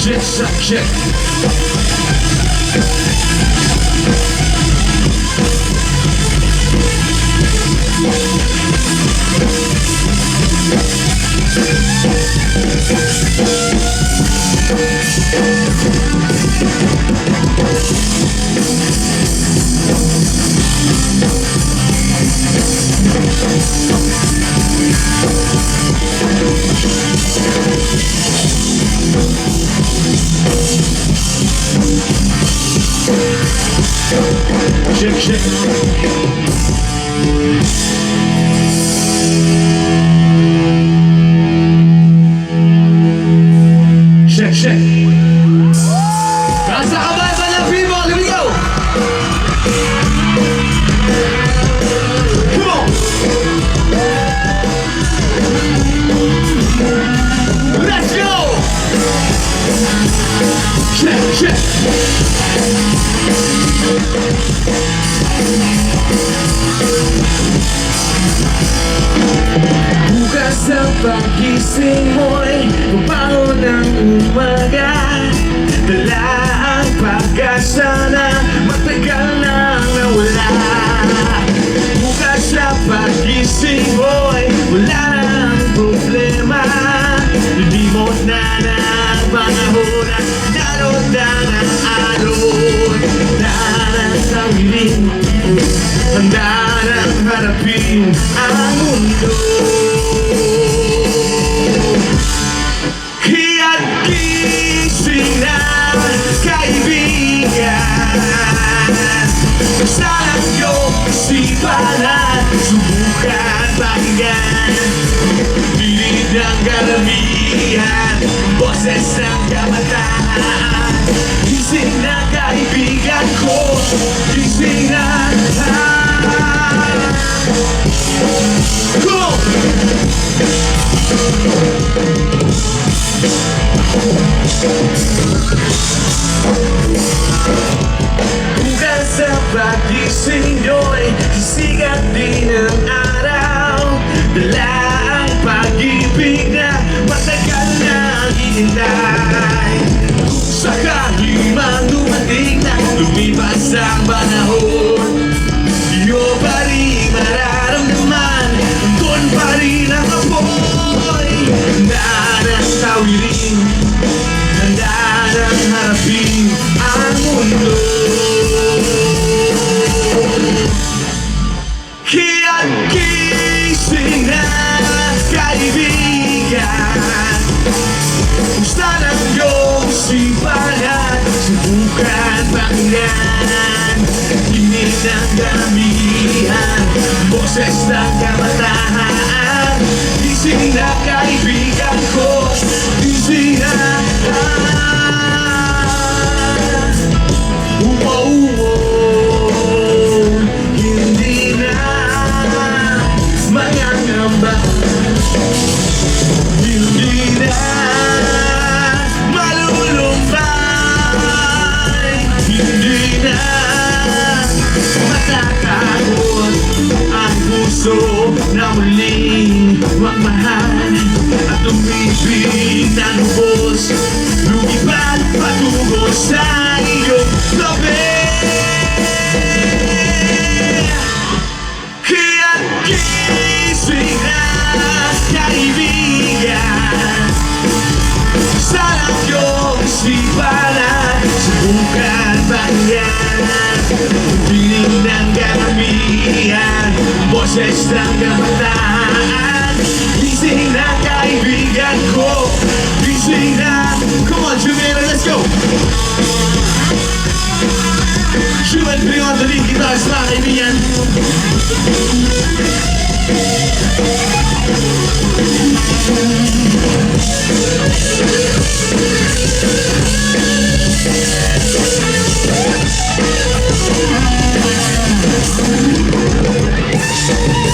check. Check. Check. Nasa kamay pa ng people, here we go! Come on! Let's go! Check. Bukas sa pagising mo'y mabangon ng umaga, dala ang pag-asa na matagal nang nawala. Bukas sa pagising mo'y wala nang problema, limot na ng panahon at naroon ang alon. Nanasawilin, handa nang harapin ang mundo. Kaya't gising na, kaibigan, basta lang iyong isipan at subukan pakinggan. Dinig ng karamihan, boses ng kabataan. Gising na kaibigan ko, gising na. Go! Bukas sa pagising nyo'y sisikat din ang araw, dala ang pag-ibig na matagal nang hinintay. Kung sakali man dumating na lumipas ang panahon, iyo pa rin mararamdaman, doon pa rin ang apoy. Nanasawilin, handa nang harapin ang mundo. Kaya't gising na, kaibigan, basta lang iyong isipan at subukan pakinggan. Dinig ng karamihan, boses ng kabataan. Gising na kaibigan ko, gising na. Hindi na mangangamba, hindi na malulumbay, hindi na matatakot ang puso na muling magmahal at umibig na lubos, lumipad patungo sa iyong tabi. Kaya't gising na, kaibigan, basta lang iyong isipan at subukan pakinggan. Dinig ng karamihan, boses ng kabataan. Gising na kaibigan ko, gising na. Come on, Jumena, let's go! Jumen, bring on the lead guitars, mga kaibigan.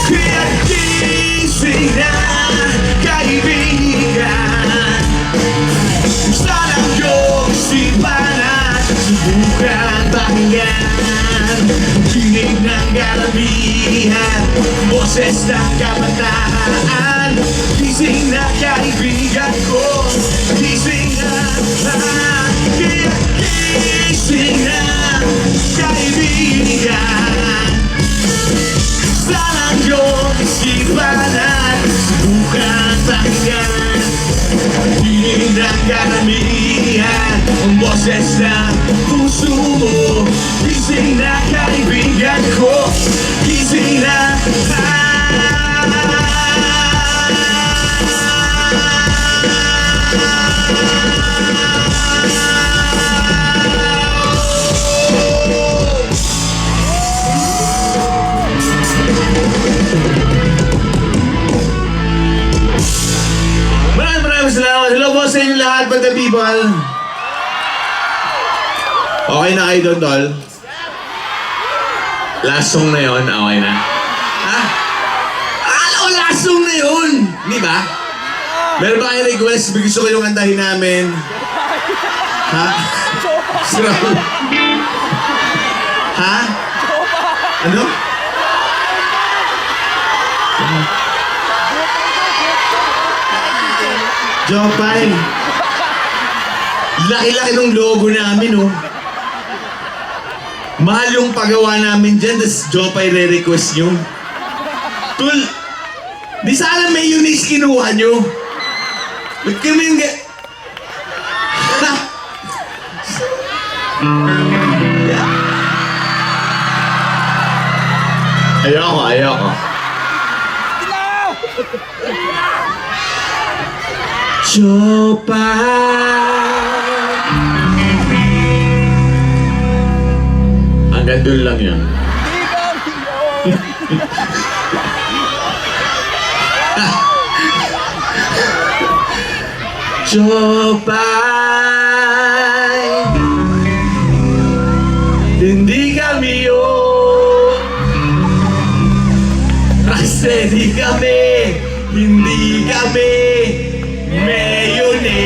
Kaya't gising na, kaibigan, basta lang iyong isipan at subukan pakinggan. Dinig ng karamihan, boses ng kabataan. Gising na kaibigan ko, gising na. Okay na kayo doon, tol? Last song na yun, okay na. Ha? Akala ko last song na yun! Di ba? Meron ba kayo request? Gusto ko yung kantahin namin. Ha? Ha? Ano? Jopay. Laki-laki ng logo namin, oh. Mahal yung paggawa namin dyan, tas Jopay re-request nyo. Tul, di sana may Eunice kinuha nyo. Ba't kami yung Ayoko. Jopay. Hanggang doon lang yun. Jopay, hindi kami yun. Kasi hindi kami mayonnaise.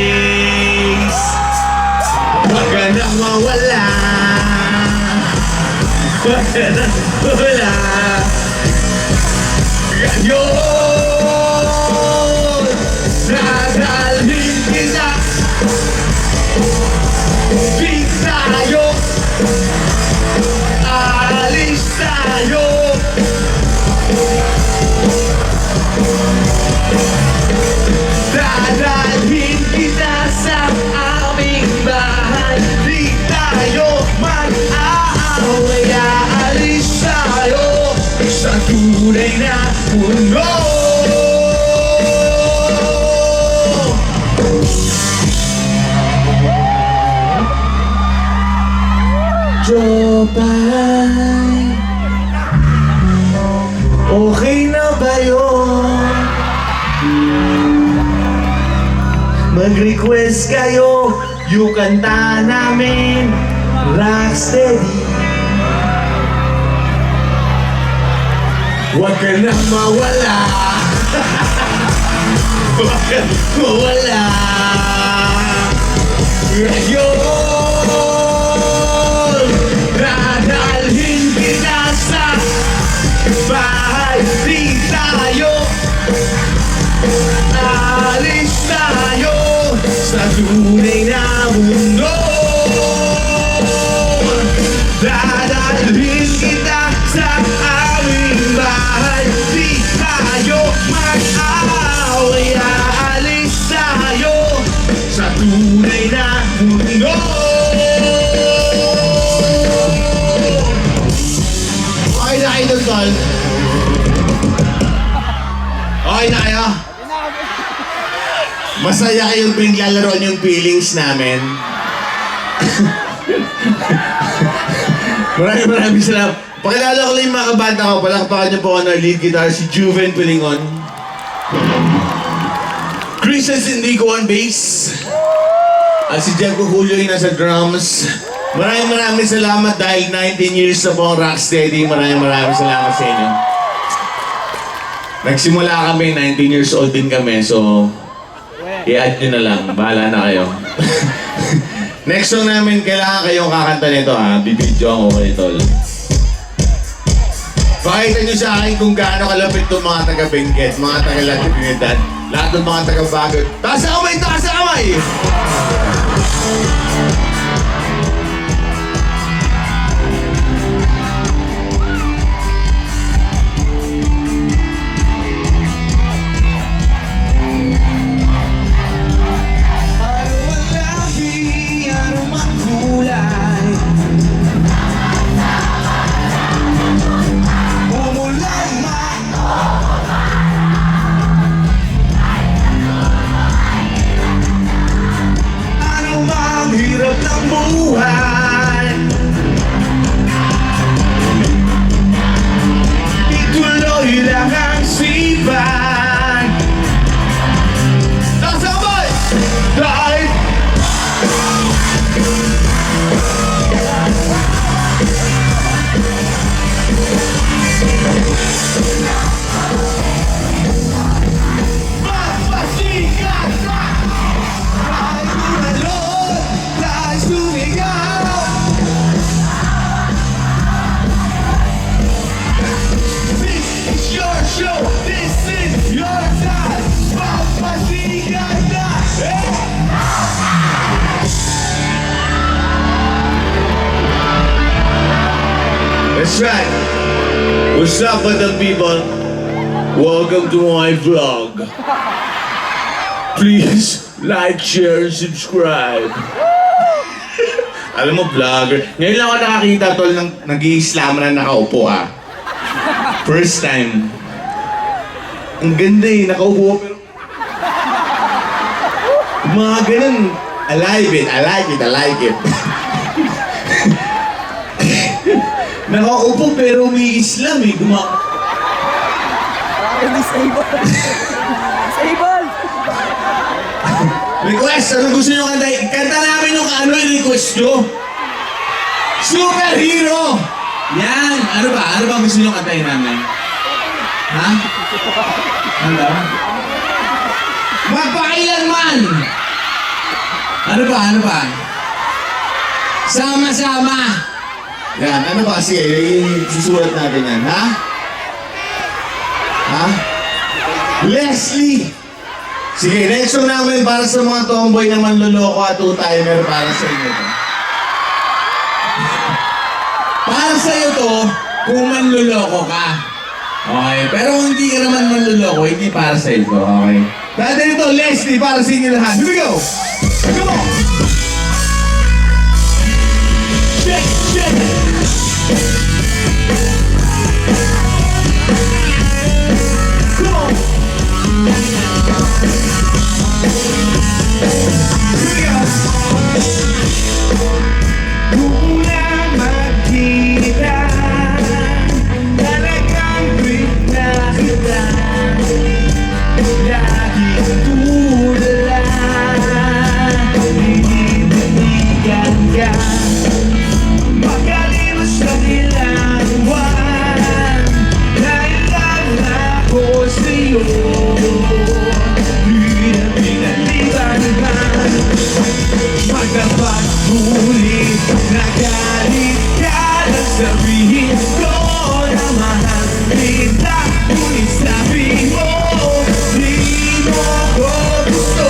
Huwag ka nang mawala. Huwag ka nang mawala. Ngayon, dadalhin kita. Di tayo, alis tayo. Dadalhin kita sa aming bahay. Di tayo mag-aaway. Alis tayo sa tunay na mundo. Jopay, okay na ba yun? Mag-request kayo, yung kanta namin, Rocksteady. Huwag ka nang mawala. Huwag ka nang mawala. Ngayon, dadalhin kita sa bahay. Di tayo, alis tayo sa tunay na mundo. Dadalhin kita sa aming bahay. Di tayo mag-aaway. Alis tayo sa tunay na mundo. Okay na kayo, tol? Okay na kayo? Masaya kayong pinaglalaroan yung feelings namin. Maraming salamat. Pakilala ko lang yung mga kabanda ko. Palakpakan niyo po ako ng lead guitar, si Juven Pilingon. Chris Enrico on bass. At si Diego Julio yung nasa drums. Maraming salamat dahil 19 years na po ang Rocksteady. Maraming salamat sa inyo. Nagsimula kami, 19 years old din kami, so i-add nyo na lang. Bahala na kayo. Next song namin, kailangan kayong kakanta nito, ha? Bibidyo ako kayo, tol. Pakita nyo sa akin kung gaano kalapit itong mga taga-Benguet, mga taga-Latinidad, lahat ng mga taga-Bagot. Taas ang kamay! Taas ang kamay! That's right. What's up, other people? Welcome to my vlog. Please like, share, and subscribe. Alam mo, vlogger. Ngayon lang ako nakakita, tol, ng nag-i-islam na nakaupo, ah. First time. Ang ganda eh, nakaupo pero... Mga ganun. I like it. Nakaupo pero may Islam eh. Disable! Request, ano gusto nyo kanta? Kanta namin yung ano yung request nyo. Superhero! Yan! Ano ba? Ano ba gusto nyo kantahin namin? Ha? Ano? Magpakailanman! Ano ba? Sama-sama! Yan, ano ba? Sige, yung susulat natin yan, ha? Ha? Leslie! Sige, next song namin para sa mga tomboy na manloloko at two-timer para sa inyo to. Para sa iyo to, kung manloloko ka. Okay, pero kung hindi ka naman manloloko, hindi para sa iyo to, okay? Dahil ito, Leslie, para sa inyo lahat. Here we go! Come on! Check! Come on! Kung na magkita, talagang break na kita. Laging tulala, hinihinigan ka. Magkalimos ka nilang buwan, dahil lang ako sa'yo. Magkapaghuli na galit ka na sabihin ko na mahal kita. Ngunit sabi mo, di mo ko gusto,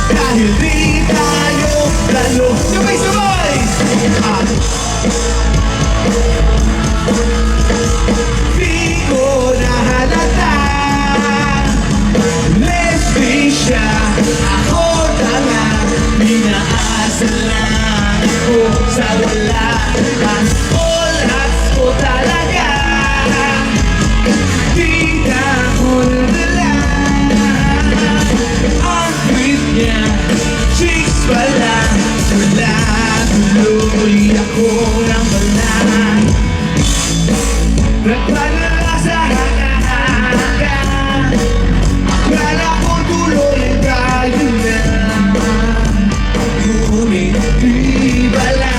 dahil di tayo lalo. Sabay-sabay! Di ko nahalata, lesbi siya, ako tanga. Inaasal lang ako sa wala. Ang oras ko talaga, di na ako nadala. Ang tweet niya, chicks pala. Wala, tuloy ako ng wala. Nagpadala sa haka-haka, akala ko tuloy tayo na. Ngunit di bala,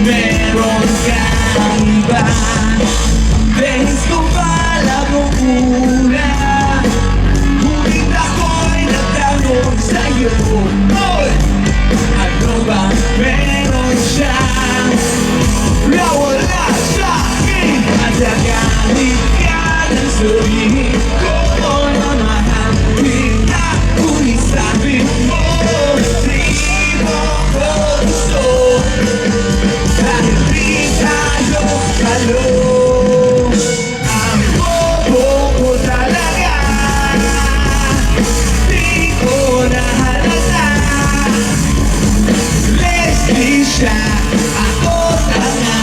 meron kang iba. Behis ko pala kung una, ngunit ako'y nagtanong sa'yo. Hoy! Ano ba meron siya? Nawala sa'kin at nagalit ka ng sabihin ko na mahal kita. Ngunit sabi mo, ang bobo ko talaga, di ko nahalata. Leslie siya, ako tanga.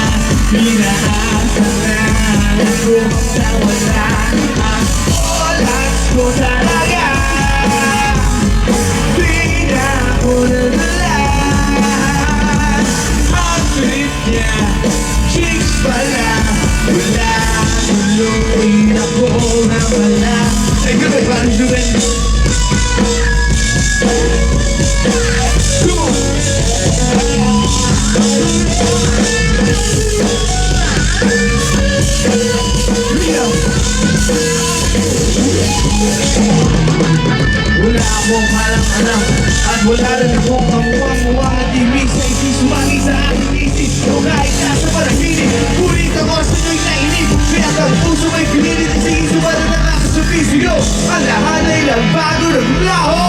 Inaasal lang ako sa wala. Ang oras ko talaga, di na ako nadala. Ang trip niya, chicks pala. Wala, tuloy ako na wala. Thank you, parang Juven. Come on! Wala akong halang anak at wala rin akong kamuwang-muwang at ibig sa isip sumagi sa aking isip. O kahit nasa panaginip, ngunit ang oras na nyo'y nainip. Kaya ang puso may pinilit at sige sumada na nakasubisiyo. Ang lahat ay nagbago ng laho.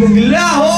Naglaho!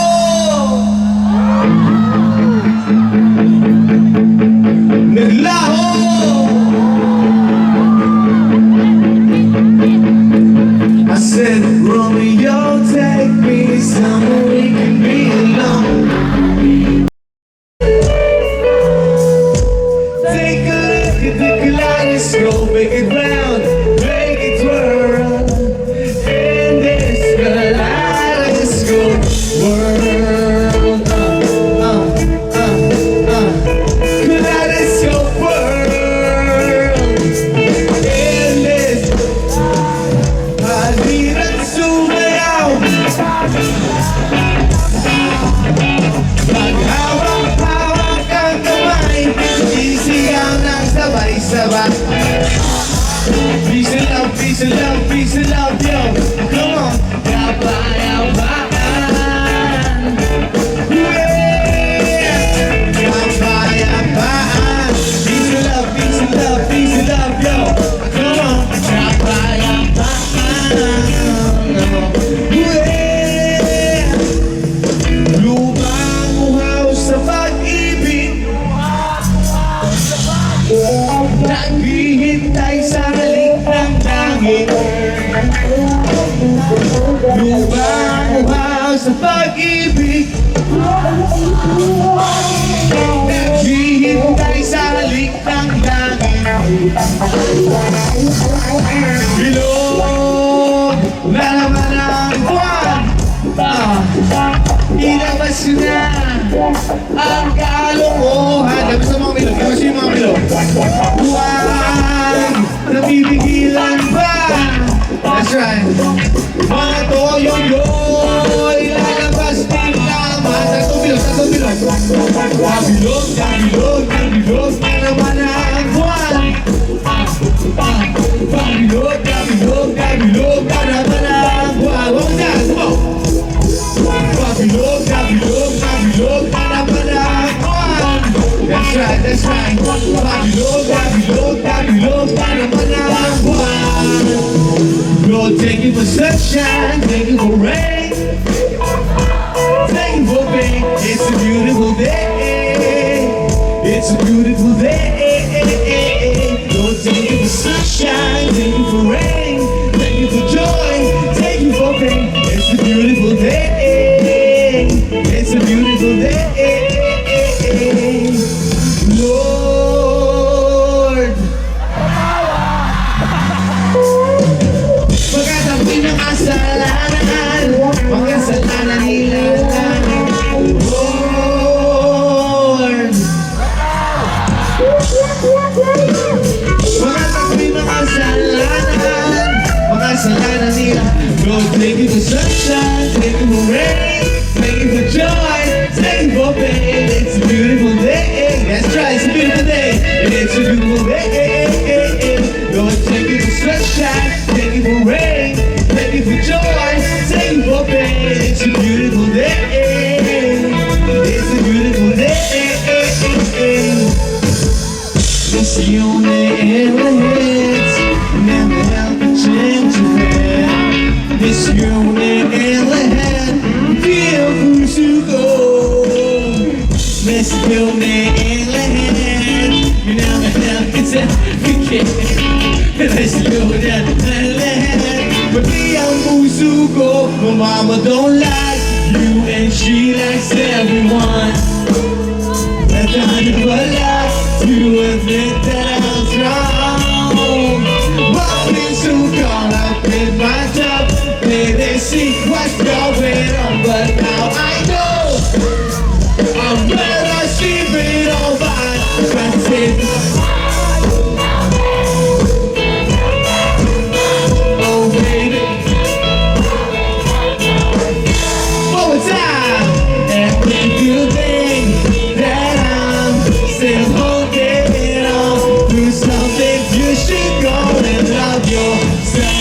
sa pag-ibig. Naghihintay sa halik ng langit. Bilog na naman ang buwan. Ilabas na ang kalokohan. Sabi sa mga milog, ilabas yung mga milog. Huwag nabibigilan ba? That's right. Mga toyo-yoy, lalabas din naman. Sa bilog, sa bilog. Nabilog, nabilog, nabilog na naman ang buwan. Nabilog, nabilog, nabilog na naman ang buwan. Huwag na, sumaw. Nabilog, nabilog, nabilog na naman ang buwan. That's right, that's right. Nabilog, nabilog, nabilog na naman ang buwan. Lord, thank you for sunshine, thank you for rain, thank you for pain. It's a beautiful day, it's a beautiful day. Lord, thank you for sunshine, thank you for rain, thank you for joy, thank you for pain. It's a beautiful day, it's a beautiful day. Lord, pagkatabi ng kasalanan, makasalanan nila. Lord, pagkatabi ng kasalanan, makasalanan nila. Lord, thank you for sunshine, thank you for rain, thank you for joy, thank you for pain. It's a beautiful day, that's right, it's a beautiful day. It's a beautiful day. Lord, thank you for sunshine, thank you for rain, thank you for joy, thank you for pain. It's a beautiful day. It's a beautiful day. It's the only in the heads, never help to change your head. This unit in the head, feel who to go. This unit in the head, you never help to change your head. This unit in the head, but me ang puso ko. My mama don't like you and she likes everyone. But I never like to admit that I'm wrong. Walking so caught up in my job, they see what's going on, but now I know I'm better sleep it all by myself. Oh baby, one more time. And if you think that I'm still holding on to something, you should go and love yourself.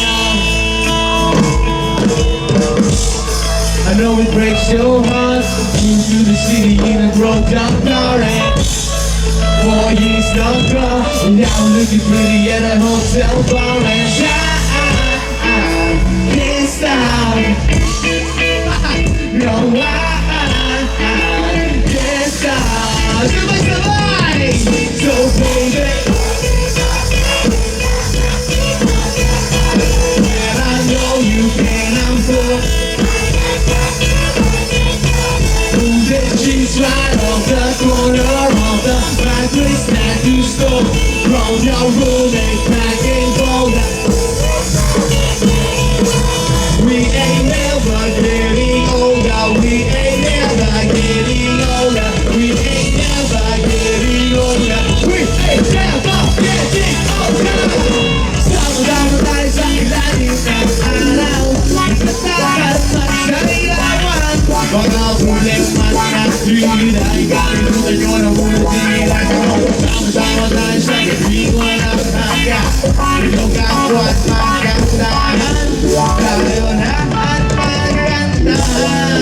I know it breaks your heart. Moved to the city in a broke down car and 4 years not gone. And now I'm looking pretty at a hotel bar and I can't stop. No, I can't stop. Somebody, so baby, and I know you can, I'm full. She's right off the corner of the mattress that you stole from your roommate back in Boulder. We ain't never getting older. We ain't never getting older. We ain't never getting older. We ain't never getting older. Summertime lights like lightning and araw. Nagtatapos sa ilawan. Mga problema na hindi ay kalimutan nyo na muna tinilang ako. Sama-sama tayo sa kaibigan ng taga. Ilog ako at magkantahan. Tayo na at magkantahan.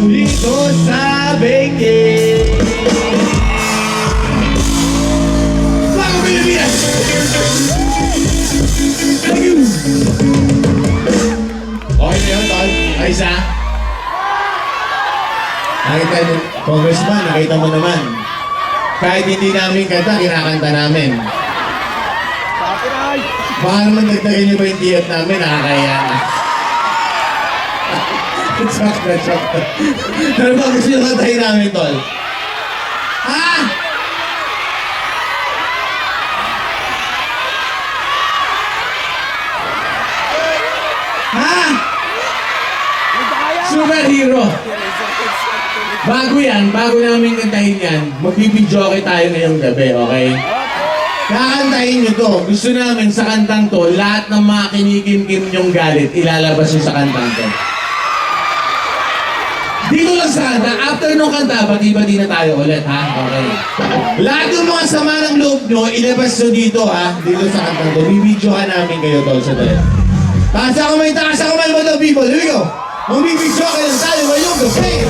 Dito sa Beke. Mga Pilipinas! Thank you! Okay na yun, tol. Ayos ha? Nakita nyo, Congressman, nakita mo naman. Kahit hindi namin kanta, kinakanta namin. Baka naman nagtagin nyo ba yung tiyat namin, nakakaya na. Chocolate. Ano ba gusto nyo kantahin namin, tol? Ha? Ha? Superhero. Bago namin kantahin yan, magbibidyoke tayo ngayong gabi, okay? Kakantahin nyo to. Gusto namin sa kantang to, lahat ng mga kinikimkim nyong galit, ilalabas nyo sa kantang to. Dito lang sa kanta, after nung kanta, bati-bati na tayo ulit, ha? Okay. Lahat ng mga sama ng loob nyo, ilabas nyo dito, ha? Dito sa kantang to. Bibidyohan namin kayo, tol, sa dali. Taas ang kamay mo daw, people. Here we go. Magbibidyoke lang tayo ngayong gabi.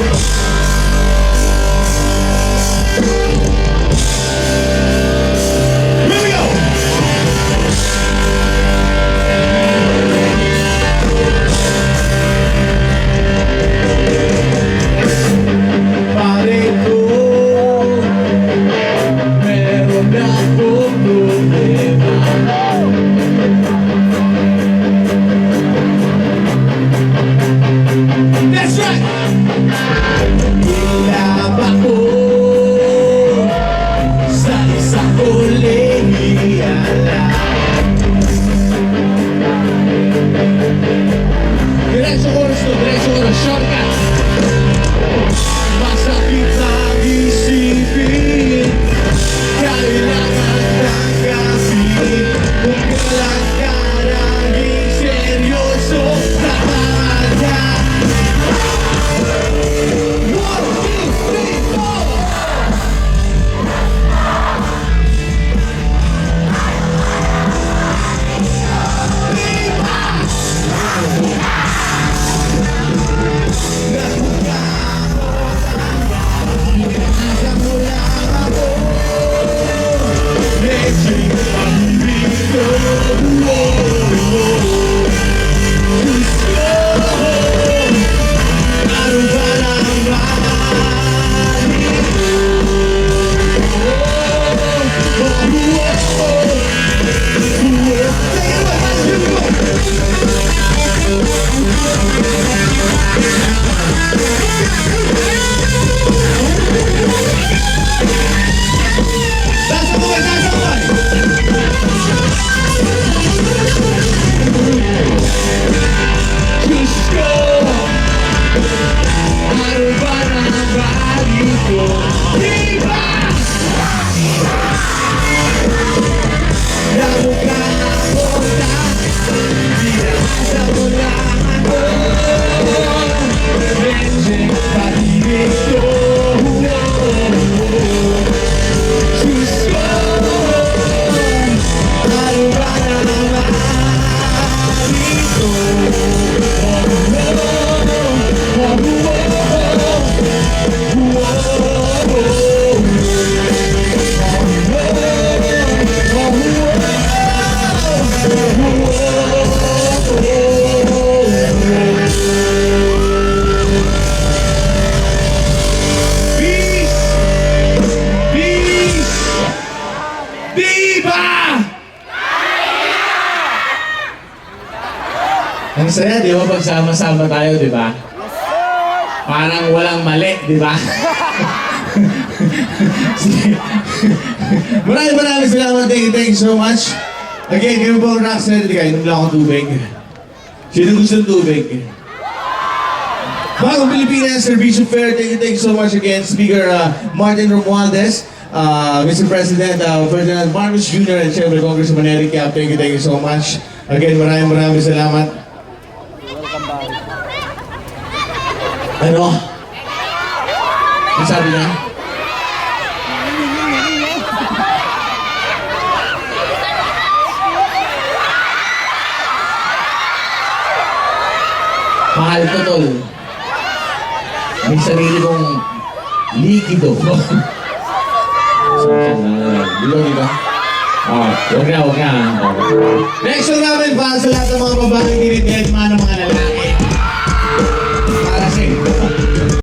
That's right! Ilaba ko sa isang kolehiyala. Diretso oras, shortcut. Masakit ang isipin, kailangan tanggapin. Kung kailan ka naging seryoso, tama ka. 1, 2, 3, 4. Ang saya, di ba? Pagsama-sama tayo, di ba? Parang walang mali, di ba? Maraming salamat. Thank you so much. Again, kayo po ang Rockstar. Inom lang akong tubig. Sino gusto ng tubig? Bagong Pilipinas Servicio Fair. Thank you so much again. Speaker Martin Romualdez, Mr. President Ferdinand Marcos Jr. and Siyempre Congressman Eric Yap. Thank you so much. Again, maraming salamat. Ano? Ano sabi niya? Mahal ko, tol. May sarili kong likido. Dito ba? Huwag na. Next show namin para sa lahat ng mga babaeng dinit-net, mga lalaki.